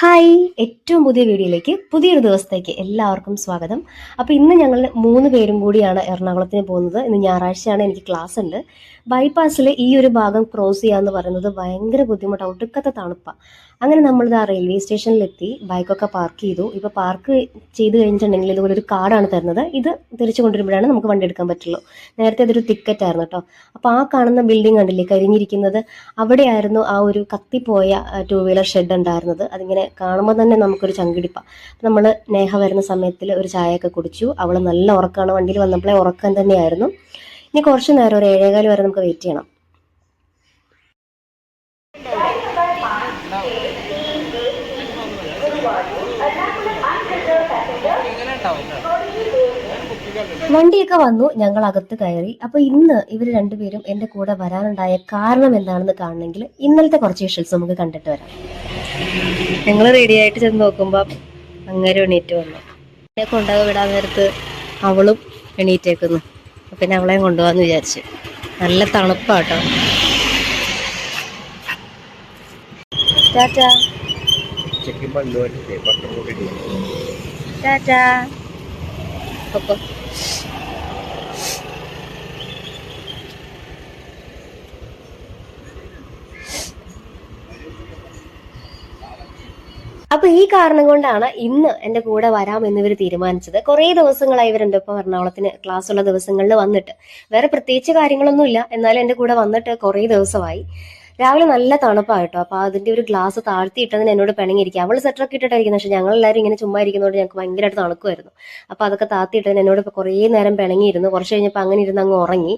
Hi, ഏറ്റവും പുതിയ വീഡിയോയിലേക്ക് പുതിയൊരു ദിവസത്തേക്ക് എല്ലാവർക്കും സ്വാഗതം. അപ്പോൾ ഇന്ന് ഞങ്ങൾ 3 പേരും കൂടിയാണ് എറണാകുളത്തിന് പോകുന്നത്. ഇന്ന് ഞായറാഴ്ചയാണ്, എനിക്ക് ക്ലാസ് ഉണ്ട്. ബൈപ്പാസിൽ ഈ ഒരു ഭാഗം ക്രോസ് ചെയ്യാന്ന് പറയുന്നത് ഭയങ്കര ബുദ്ധിമുട്ടാണ്, ഒടുക്കത്തെ തണുപ്പാണ്. അങ്ങനെ നമ്മളിത് ആ റെയിൽവേ സ്റ്റേഷനിലെത്തി ബൈക്കൊക്കെ പാർക്ക് ചെയ്തു. ഇപ്പോൾ പാർക്ക് ചെയ്ത് കഴിഞ്ഞിട്ടുണ്ടെങ്കിൽ ഇതുപോലെ ഒരു കാർഡാണ് തരുന്നത്. ഇത് തിരിച്ചു കൊണ്ടുവരുമ്പോഴാണ് നമുക്ക് വണ്ടി എടുക്കാൻ പറ്റുള്ളൂ. നേരത്തെ അതൊരു ടിക്കറ്റ് ആയിരുന്നു കേട്ടോ. അപ്പോൾ ആ കാണുന്ന ബിൽഡിംഗ് കണ്ടില്ലേ കരിഞ്ഞിരിക്കുന്നത്, അവിടെയായിരുന്നു ആ ഒരു കത്തിപ്പോയ 2 വീലർ ഷെഡ് ഉണ്ടായിരുന്നത്. അതിങ്ങനെ കാണുമ്പോൾ തന്നെ നമുക്കൊരു ചങ്കിടിപ്പാണ്. നമ്മൾ നേഹ വരുന്ന സമയത്തിൽ ഒരു ചായയൊക്കെ കുടിച്ചു. അവൾ നല്ല ഉറക്കമാണ്, വണ്ടിയിൽ വന്നപ്പോഴേ ഉറക്കം തന്നെയായിരുന്നു. ഇനി കുറച്ച് നേരം, ഒരു 7:15 വരെ നമുക്ക് വെയിറ്റ് ചെയ്യണം. വണ്ടിയൊക്കെ വന്നു, ഞങ്ങൾ അകത്ത് കയറി. അപ്പൊ ഇന്ന് ഇവർ രണ്ടുപേരും എന്റെ കൂടെ വരാനുണ്ടായ കാരണം എന്താണെന്ന് കാണണമെങ്കിൽ ഇന്നലത്തെ കുറച്ച് വിഷ്വൽസ് നമുക്ക് കണ്ടിട്ട് വരാം. ഞങ്ങൾ റെഡി ആയിട്ട് ചെന്ന് നോക്കുമ്പോൾ അങ്ങനെ എണീറ്റ് വന്നു. എന്നെ കൊണ്ടുപോയി വിടാൻ നേരത്ത് അവളും എണീറ്റേക്കുന്നു. പിന്നെ അവളെയും കൊണ്ടുപോകാന്ന് വിചാരിച്ചു. നല്ല തണുപ്പാട്ടോ. ടാറ്റാ ടാറ്റാ. അപ്പൊ അപ്പൊ ഈ കാരണം കൊണ്ടാണ് ഇന്ന് എന്റെ കൂടെ വരാം എന്നിവർ തീരുമാനിച്ചത്. കുറെ ദിവസങ്ങളായി ഇവരുണ്ട് ഇപ്പൊ എറണാകുളത്തിന് ക്ലാസ് ഉള്ള ദിവസങ്ങളിൽ വന്നിട്ട്. വേറെ പ്രത്യേകിച്ച് കാര്യങ്ങളൊന്നുമില്ല, എന്നാലും എന്റെ കൂടെ വന്നിട്ട് കുറെ ദിവസമായി. രാവിലെ നല്ല തണുപ്പായിട്ടോ. അപ്പൊ അതിന്റെ ഒരു ഗ്ലാസ് താഴ്ത്തിയിട്ടതിന് എന്നോട് പിണങ്ങിയിരിക്കുക. അവള് സെറ്ററൊക്കെ ഇട്ടിട്ടായിരിക്കുന്നത്, പക്ഷെ ഞങ്ങൾ എല്ലാവരും ഇങ്ങനെ ചുമ്മാ ഇരിക്കുന്നതുകൊണ്ട് ഞങ്ങൾക്ക് ഭയങ്കരമായിട്ട് തണുക്കുമായിരുന്നു. അപ്പൊ അതൊക്കെ താഴ്ത്തിയിട്ടതിന് എന്നോട് ഇപ്പൊ കുറേ നേരം പിണങ്ങിയിരുന്നു. കുറച്ച് കഴിഞ്ഞപ്പോൾ അങ്ങനെ ഇരുന്ന് അങ്ങ് ഉറങ്ങി.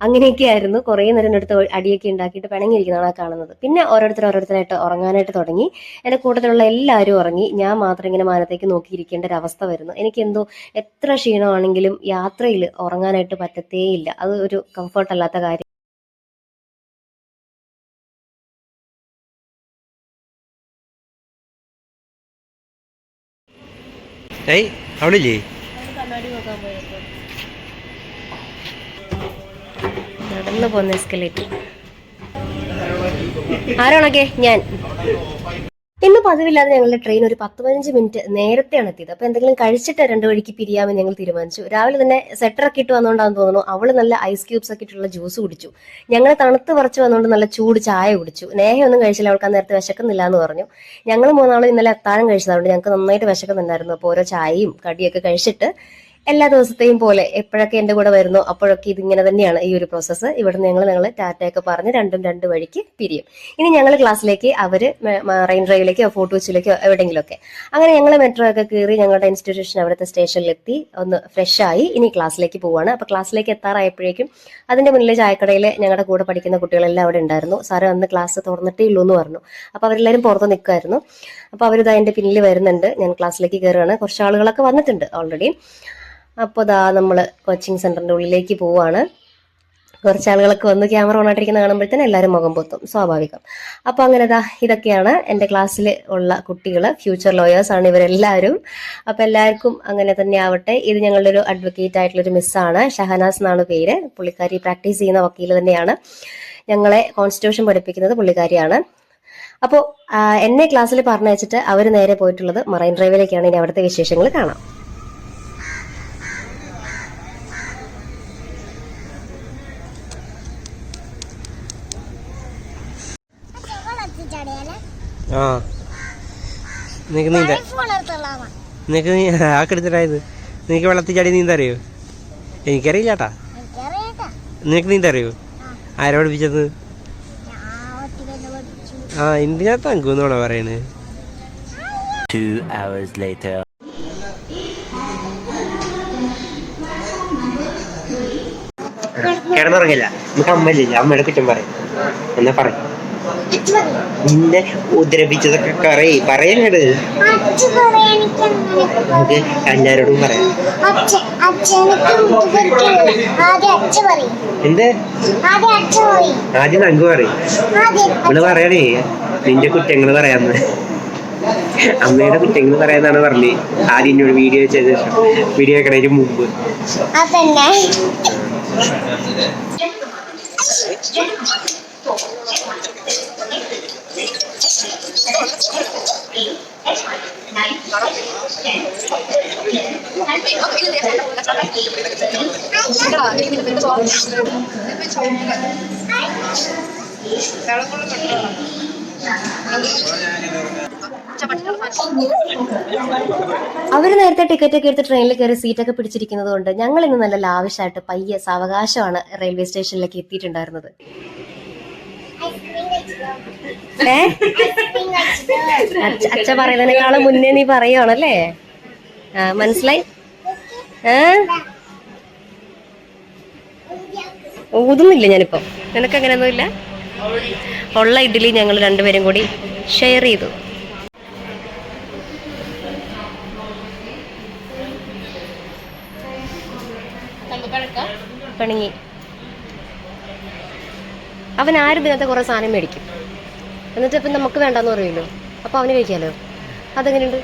അങ്ങനെയൊക്കെ ആയിരുന്നു. കുറേ നേരം എടുത്ത് അടിയൊക്കെ ഉണ്ടാക്കിയിട്ട് പിണങ്ങിയിരിക്കുന്നതാണ് കാണുന്നത്. പിന്നെ ഓരോരുത്തരായിട്ട് ഉറങ്ങാനായിട്ട് തുടങ്ങി. എന്റെ കൂട്ടത്തിലുള്ള എല്ലാവരും ഉറങ്ങി. ഞാൻ മാത്രം ഇങ്ങനെ മാനത്തേക്ക് നോക്കിയിരിക്കേണ്ട ഒരു അവസ്ഥ വരുന്നു. എനിക്കെന്തോ എത്ര ക്ഷീണമാണെങ്കിലും യാത്രയിൽ ഉറങ്ങാനായിട്ട് പറ്റത്തേയില്ല. അത് ഒരു കംഫർട്ട് അല്ലാത്ത കാര്യം. അവളില്ലേ നടന്നു പോന്ന എസ്കലേറ്റർ ആരാണൊക്കെ ഞാൻ. ഇന്ന് പതിവില്ലാതെ ഞങ്ങളുടെ ട്രെയിൻ ഒരു 10-15 മിനിറ്റ് നേരത്തെയാണ് എത്തിയത്. അപ്പൊ എന്തെങ്കിലും കഴിച്ചിട്ട് 2 വഴിക്ക് പിരിയാമെന്ന് ഞങ്ങൾ തീരുമാനിച്ചു. രാവിലെ തന്നെ സെറ്ററൊക്കെ ഇട്ട് വന്നുകൊണ്ടാന്ന് തോന്നുന്നു. അവള് നല്ല ഐസ് ക്യൂബ്സ് ഒക്കെ ഇട്ടുള്ള ജ്യൂസ് കുടിച്ചു. ഞങ്ങൾ തണുത്ത് പറിച്ച് വന്നുകൊണ്ട് നല്ല ചൂട് ചായ കുടിച്ചു. നേഹയൊന്നും കഴിച്ചില്ല, അവൾക്ക് ആ നേരത്തെ വിശക്കുന്നില്ല എന്ന് പറഞ്ഞു. ഞങ്ങൾ 3 ഇന്നലെ അത്താഴം കഴിച്ചതുകൊണ്ട് ഞങ്ങൾക്ക് നന്നായിട്ട് വിശക്കുന്നുണ്ടായിരുന്നു. അപ്പോൾ ഓരോ ചായയും കടിയൊക്കെ കഴിച്ചിട്ട് എല്ലാ ദിവസത്തെയും പോലെ എപ്പോഴൊക്കെ എന്റെ കൂടെ വരുന്നു അപ്പോഴൊക്കെ ഇതിങ്ങനെ തന്നെയാണ് ഈ ഒരു പ്രോസസ്സ്. ഇവിടെ ഞങ്ങൾ ടാറ്റയൊക്കെ പറഞ്ഞ് 2 വഴിക്ക് പിരിയും. ഇനി ഞങ്ങൾ ക്ലാസ്സിലേക്ക്, അവര് മറൈൻ ഡ്രൈവിലേക്കോ ഫോർട്ട് കൊച്ചിയിലേക്കോ എവിടെയെങ്കിലുമൊക്കെ. അങ്ങനെ ഞങ്ങൾ മെട്രോ ഒക്കെ കയറി ഞങ്ങളുടെ ഇൻസ്റ്റിറ്റ്യൂഷൻ അവിടുത്തെ സ്റ്റേഷനിലെത്തി ഒന്ന് ഫ്രഷ് ആയി ഇനി ക്ലാസ്സിലേക്ക് പോവാണ്. അപ്പൊ ക്ലാസ്സിലേക്ക് എത്താറായപ്പോഴേക്കും അതിന്റെ മുന്നിലെ ചായക്കടയിൽ ഞങ്ങളുടെ കൂടെ പഠിക്കുന്ന കുട്ടികളെല്ലാം അവിടെ ഉണ്ടായിരുന്നു. സാറ് അന്ന് ക്ലാസ് തുറന്നിട്ടേ ഉള്ളൂ എന്ന് പറഞ്ഞു. അപ്പൊ അവരെല്ലാവരും പുറത്ത് നിൽക്കുമായിരുന്നു. അപ്പൊ അവരിത് അതിന്റെ പിന്നിൽ വരുന്നുണ്ട്. ഞാൻ ക്ലാസ്സിലേക്ക് കയറുകയാണ്. കുറച്ച് ആളുകളൊക്കെ വന്നിട്ടുണ്ട് ഓൾറെഡി. അപ്പോൾ ദാ നമ്മൾ കോച്ചിങ് സെന്ററിന്റെ ഉള്ളിലേക്ക് പോവാണ്. കുറച്ച് ആളുകളൊക്കെ വന്ന് ക്യാമറ ഓൺ ആയിട്ടിരിക്കുന്ന കാണുമ്പോഴത്തേനും എല്ലാവരും മുഖം പൊത്തും, സ്വാഭാവികം. അപ്പൊ അങ്ങനെ ഇതൊക്കെയാണ് എൻ്റെ ക്ലാസ്സിൽ ഉള്ള കുട്ടികൾ. ഫ്യൂച്ചർ ലോയേഴ്സ് ആണ് ഇവരെല്ലാവരും. അപ്പൊ എല്ലാവർക്കും അങ്ങനെ തന്നെ ആവട്ടെ. ഇത് ഞങ്ങളുടെ ഒരു അഡ്വക്കേറ്റ് ആയിട്ടുള്ളൊരു മിസ്സാണ്, ഷഹനാസ് എന്നാണ് പേര്. പുള്ളിക്കാരി പ്രാക്ടീസ് ചെയ്യുന്ന വക്കീൽ തന്നെയാണ്. ഞങ്ങളെ കോൺസ്റ്റിറ്റ്യൂഷൻ പഠിപ്പിക്കുന്നത് പുള്ളിക്കാരിയാണ്. അപ്പോൾ എന്നെ ക്ലാസ്സിൽ പറഞ്ഞയച്ചിട്ട് അവർ നേരെ പോയിട്ടുള്ളത് മറൈൻ ഡ്രൈവിലേക്കാണ്. ഇനി അവിടുത്തെ വിശേഷങ്ങൾ കാണാം. ആ നിനക്ക് നീന്താ, നിനക്ക് ആക്കെടുത്തിട്ടായത്. നിനക്ക് വെള്ളത്തിൽ ചാടി നീന്തറിയോ? എനിക്കറിയില്ല ചേട്ടാ. നിനക്ക് നീന്തറിയോ? ആരാ പഠിപ്പിച്ചത്? ആ എന്തിനകത്ത് തങ്കൂന്നാണോ പറയണേ? കിടന്നുറങ്ങില്ല, നമുക്ക് അമ്മയില്ല, അമ്മയുടെ കുറ്റം പറയും എന്നാ പറയും. നിന്നെ ഉപദ്രവിച്ചതൊക്കെ പറയങ്ങട് നമുക്ക് എല്ലാരോടും പറയാം. എന്ത് ആദ്യം നങ്കു പറയും. നമ്മള് പറയണേ നിന്റെ കുറ്റങ്ങൾ പറയാന്ന്. അമ്മയുടെ കുറ്റങ്ങൾ പറയാന്നാണ് പറഞ്ഞേ ആദ്യം എന്നോട് വീഡിയോ ചെയ്ത ശേഷം. വീഡിയോ വെക്കണതിന് മുമ്പ് അതന്നെ. അവര് നേരത്തെ ടിക്കറ്റ് ഒക്കെ എടുത്ത് ട്രെയിനിൽ കയറി സീറ്റൊക്കെ പിടിച്ചിരിക്കുന്നത് കൊണ്ട് ഞങ്ങൾ ഇന്ന് നല്ല ലാവിഷായിട്ട് പയ്യെ സാവകാശമാണ് റെയിൽവേ സ്റ്റേഷനിലേക്ക് എത്തിയിട്ടുണ്ടായിരുന്നത്. അച്ഛ പറയുന്നതിനേക്കാളും മുന്നേ നീ പറയുവാണല്ലേ? മനസ്സിലായി? ഊതുന്നില്ല ഞാനിപ്പോ. നിനക്ക് അങ്ങനെയൊന്നുമില്ല? ഉള്ള ഇഡ്ഡലി ഞങ്ങൾ രണ്ടുപേരും കൂടി ഷെയർ ചെയ്തു. പിണങ്ങി. അവൻ ആരും ഇതിനകത്ത് കുറെ സാധനം മേടിക്കും, എന്നിട്ട് ഇപ്പം നമുക്ക് വേണ്ടെന്ന് പറയുമല്ലോ, അപ്പൊ അവന് കഴിക്കാലോ. അതെങ്ങനെയുണ്ട്?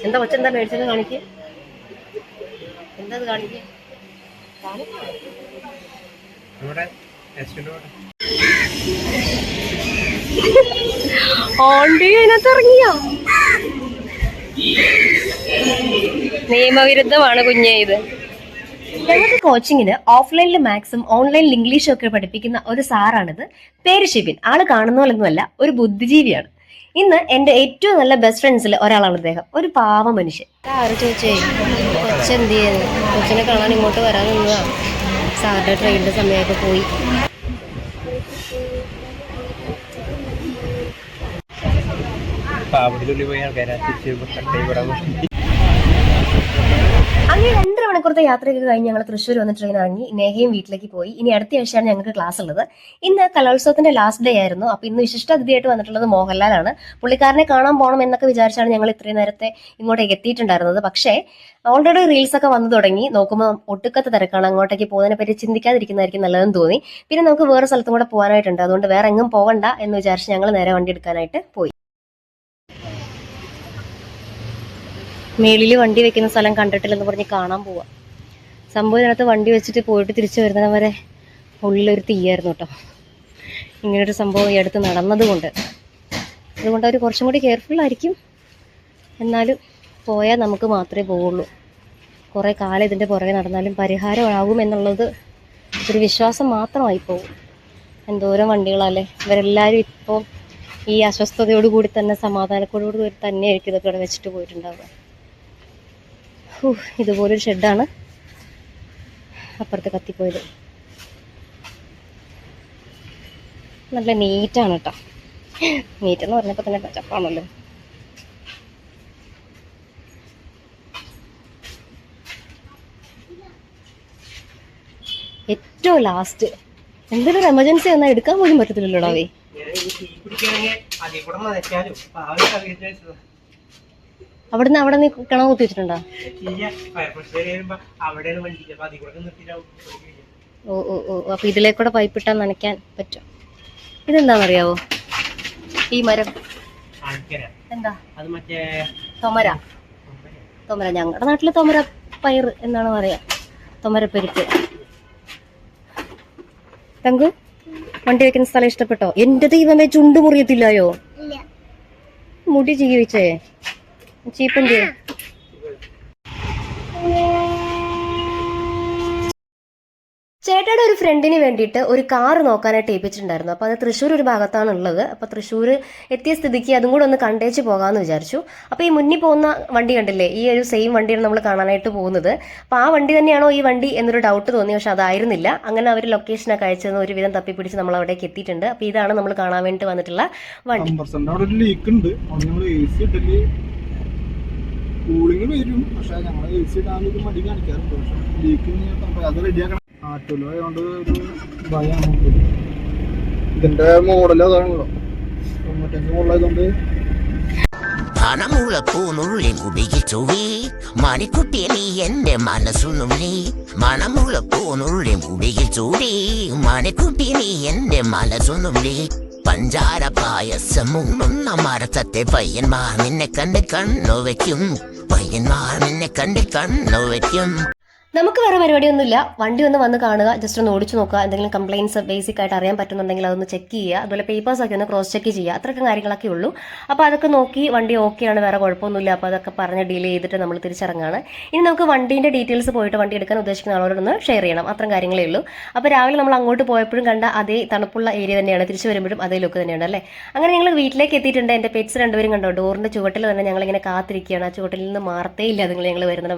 എന്താ കൊച്ചെന്താ മേടിച്ചത്? കാണിക്ക്. എന്താ അത് കാണിക്ക്. ഓണ്ടി അതിനകത്ത് ഇറങ്ങിയോ? നിയമവിരുദ്ധമാണ് കുഞ്ഞേ ഇത്. ഞങ്ങൾക്ക് കോച്ചിങ്ങിന് ഓഫ്ലൈനിൽ മാത്സും ഓൺലൈനിൽ ഇംഗ്ലീഷും ഒക്കെ പഠിപ്പിക്കുന്ന ഒരു സാറാണിത്. പേര് ഷിബിൻ. ആള് കാണുന്ന പോലൊന്നുമല്ല, ഒരു ബുദ്ധിജീവിയാണ്. ഇന്ന് എന്റെ ഏറ്റവും നല്ല ബെസ്റ്റ് ഫ്രണ്ട്സിൽ ഒരാളാണ് അദ്ദേഹം. ഒരു പാവ മനുഷ്യൻ. ചേച്ചി കൊച്ചെന്ത് ചെയ്യുന്നു? കൊച്ചിനെ കാണാൻ ഇങ്ങോട്ട് വരാൻ നിന്നതാ. സാറിന്റെ ട്രെയിനിന്റെ സമയമൊക്കെ പോയി. അങ്ങനെ 2.5 മണിക്കൂറത്തെ യാത്രയൊക്കെ കഴിഞ്ഞ് ഞങ്ങൾ തൃശ്ശൂർ വന്ന് ട്രെയിൻ ഇറങ്ങി നേഹയും വീട്ടിലേക്ക് പോയി. ഇനി അടുത്ത ആഴ്ചയാണ് ഞങ്ങൾക്ക് ക്ലാസ് ഉള്ളത്. ഇന്ന് കലോത്സവത്തിന്റെ ലാസ്റ്റ് ഡേ ആയിരുന്നു. അപ്പൊ ഇന്ന് വിശിഷ്ടാതിഥിയായിട്ട് വന്നിട്ടുള്ളത് മോഹൻലാലാണ്. പുള്ളിക്കാരനെ കാണാൻ പോകണം എന്നൊക്കെ വിചാരിച്ചാണ് ഞങ്ങൾ ഇത്രയും നേരത്തെ ഇങ്ങോട്ടേക്ക് എത്തിയിട്ടുണ്ടായിരുന്നത്. പക്ഷേ ഓൾറെഡി റീൽസ് ഒക്കെ വന്നു തുടങ്ങി. നോക്കുമ്പോൾ ഒട്ടുക്കത്തെ തിരക്കാണ്. അങ്ങോട്ടേക്ക് പോകുന്നതിനെ പറ്റി ചിന്തിക്കാതിരിക്കുന്നതായിരിക്കും നല്ലതെന്ന് തോന്നി. പിന്നെ നമുക്ക് വേറെ സ്ഥലത്തും കൂടെ പോകാനായിട്ടുണ്ട്. അതുകൊണ്ട് വേറെ എങ്ങും പോകണ്ട എന്ന് വിചാരിച്ച് ഞങ്ങൾ നേരെ വണ്ടി എടുക്കാനായിട്ട് പോയി. മേളിൽ വണ്ടി വെക്കുന്ന സ്ഥലം കണ്ടിട്ടില്ലെന്ന് പറഞ്ഞ് കാണാൻ പോവാം. സംഭവം ഇതിനകത്ത് വണ്ടി വെച്ചിട്ട് പോയിട്ട് തിരിച്ചു വരുന്നവരെ ഉള്ളിലൊരു തീയായിരുന്നു കേട്ടോ. ഇങ്ങനൊരു സംഭവം ഈ അടുത്ത് നടന്നതുകൊണ്ട് അതുകൊണ്ട് അവർ കുറച്ചും കൂടി കെയർഫുള്ളായിരിക്കും. എന്നാലും പോയാൽ നമുക്ക് മാത്രമേ പോവുള്ളൂ. കുറേ കാലം ഇതിൻ്റെ പുറകെ നടന്നാലും പരിഹാരമാകും എന്നുള്ളത് ഒരു വിശ്വാസം മാത്രമായി പോകും. എന്തോരം വണ്ടികളല്ലേ. ഇവരെല്ലാവരും ഇപ്പോൾ ഈ അസ്വസ്ഥതയോടുകൂടി തന്നെ സമാധാനത്തോടുകൂടി തന്നെ ആയിരിക്കും ഇതൊക്കെ ഇവിടെ വെച്ചിട്ട് പോയിട്ടുണ്ടാവുക. ഇതുപോലൊരു ഷെഡാണ് അപ്പുറത്ത് കത്തിപ്പോയത്. നല്ല നീറ്റാണ് കേട്ടോ. നീറ്റെന്ന് പറഞ്ഞപ്പോൾ തന്നെ ചപ്പാണല്ലോ. ഏറ്റവും ലാസ്റ്റ് എന്തൊരു എമർജൻസി വന്നാൽ എടുക്കാൻ പോലും പറ്റത്തില്ലല്ലോടാവേ. അവിടുന്ന് അവിടെ നീ കിണർ കുത്തി വെച്ചിട്ടുണ്ടോ? ഓ ഓ ഓ അപ്പൊ ഇതിലേക്കൂടെ പൈപ്പ് ഇട്ടാൽ നനയ്ക്കാൻ പറ്റും. ഇതെന്താണെന്നറിയാവോ? ഈ മരം എന്താ? തൊമര. തൊമര ഞങ്ങളുടെ നാട്ടില് തൊമര പയർ എന്നാണ് പറയാ. തൊമരപ്പരിപ്പ്. തങ്കു വണ്ടി വെക്കുന്ന സ്ഥലം ഇഷ്ടപ്പെട്ടോ? എന്റെ ദൈവമേ, ചുണ്ട് മുറിയത്തില്ലായോ? മുടി ജീവിച്ചേ ചീപ്പന്റെ. ചേട്ടയുടെ ഒരു ഫ്രണ്ടിന് വേണ്ടിയിട്ട് ഒരു കാറ് നോക്കാനായിട്ട് ഏൽപ്പിച്ചിട്ടുണ്ടായിരുന്നു. അപ്പോൾ അത് തൃശ്ശൂർ ഒരു ഭാഗത്താണ് ഉള്ളത്. അപ്പോൾ തൃശ്ശൂർ എത്തിയ സ്ഥിതിക്ക് അതും കൂടെ ഒന്ന് കണ്ടേച്ച് പോകാമെന്ന് വിചാരിച്ചു. അപ്പോൾ ഈ മുന്നിൽ പോകുന്ന വണ്ടി കണ്ടില്ലേ, ഈ ഒരു സെയിം വണ്ടിയാണ് നമ്മൾ കാണാനായിട്ട് പോകുന്നത്. അപ്പോൾ ആ വണ്ടി തന്നെയാണോ ഈ വണ്ടി എന്നൊരു ഡൗട്ട് തോന്നി. പക്ഷെ അതായിരുന്നില്ല. അങ്ങനെ അവർ ലൊക്കേഷനൊക്കെ അയച്ചെന്ന് ഒരുവിധം തപ്പിപ്പിടിച്ച് നമ്മൾ അവിടേക്ക് എത്തിയിട്ടുണ്ട്. അപ്പോൾ ഇതാണ് നമ്മൾ കാണാൻ വേണ്ടി വന്നിട്ടുള്ള വണ്ടി. കൂളിംഗ് വരും, പക്ഷെ ഞങ്ങൾ എ സി ഇടാനൊരു മടി കാണിക്കാറുണ്ട്. പക്ഷെ ലീക്ക് അത് റെഡിയാക്കണം. ആറ്റുള്ളതുകൊണ്ട് ഒരു ഭയമാണ്. ഇതിന്റെ മോഡൽ അതാണല്ലോ 95 മോഡലായതുകൊണ്ട്. പണമുള്ള പൂനുള്ളി മുടിയിൽ ചുവി മണിക്കുട്ടിയെ നീ എന്റെ മനസ്സുനുള്ളി. മണമുള്ള പൂനുള്ളി മുടിയിൽ ചൂടി മണിക്കുട്ടിയെ നീ എന്റെ മനസ്സുനുള്ളി. പഞ്ചാര പായസം മുങ്ങുന്ന മരത്തത്തെ പയ്യന്മാർ നിന്നെ കണ്ട് കണ്ണു വയ്ക്കും. പയ്യന്മാർ നിന്നെ കണ്ട് കണ്ണു വയ്ക്കും. നമുക്ക് വേറെ പരിപാടിയൊന്നുമില്ല. വണ്ടി ഒന്ന് വന്ന് കാണുക, ജസ്റ്റ് ഒന്ന് ഓടിച്ചു നോക്കുക, എന്തെങ്കിലും കംപ്ലയിൻസ് ബേസിക് ആയിട്ട് അറിയാൻ പറ്റുന്നുണ്ടെങ്കിൽ അതൊന്ന് ചെക്ക് ചെയ്യുക, അതുപോലെ പേപ്പേഴ്സ് ഒക്കെ ഒന്ന് ക്രോസ് ചെക്ക് ചെയ്യുക, അത്രയൊക്കെ കാര്യങ്ങളൊക്കെ ഉള്ളൂ. അപ്പോൾ അതൊക്കെ നോക്കി വണ്ടി ഓക്കെയാണ്, വേറെ കുഴപ്പമൊന്നുമില്ല, അപ്പോൾ അതൊക്കെ പറഞ്ഞ് ഡീൽ ചെയ്തിട്ട് നമ്മൾ തിരിച്ചിറങ്ങാണ്. ഇനി നമുക്ക് വണ്ടീൻ്റെ ഡീറ്റെയിൽസ് പോയിട്ട് വണ്ടി എടുക്കാൻ ഉദ്ദേശിക്കുന്ന ആളോടൊന്ന് ഷെയർ ചെയ്യണം, അത്രയും കാര്യങ്ങളേ ഉള്ളൂ. അപ്പോൾ രാവിലെ നമ്മൾ അങ്ങോട്ട് പോയപ്പോഴും കണ്ട അതേ തണുപ്പുള്ള ഏരിയ തന്നെയാണ്, തിരിച്ചു വരുമ്പോഴും അതേ ലുക്ക് തന്നെയാണ് അല്ലേ. അങ്ങനെ ഞങ്ങൾ വീട്ടിലേക്ക് എത്തിയിട്ടുണ്ട്. എൻ്റെ പെറ്റ്സ് രണ്ടുപേരും കണ്ടോ, ഡോറിൻ്റെ ചുവട്ടിൽ തന്നെ ഞങ്ങളിങ്ങനെ കാത്തിരിക്കുകയാണ്. ആ ചുവട്ടിൽ നിന്ന് മാറത്തേ ഇല്ല, നിങ്ങൾ ഞങ്ങൾ വരുന്നത്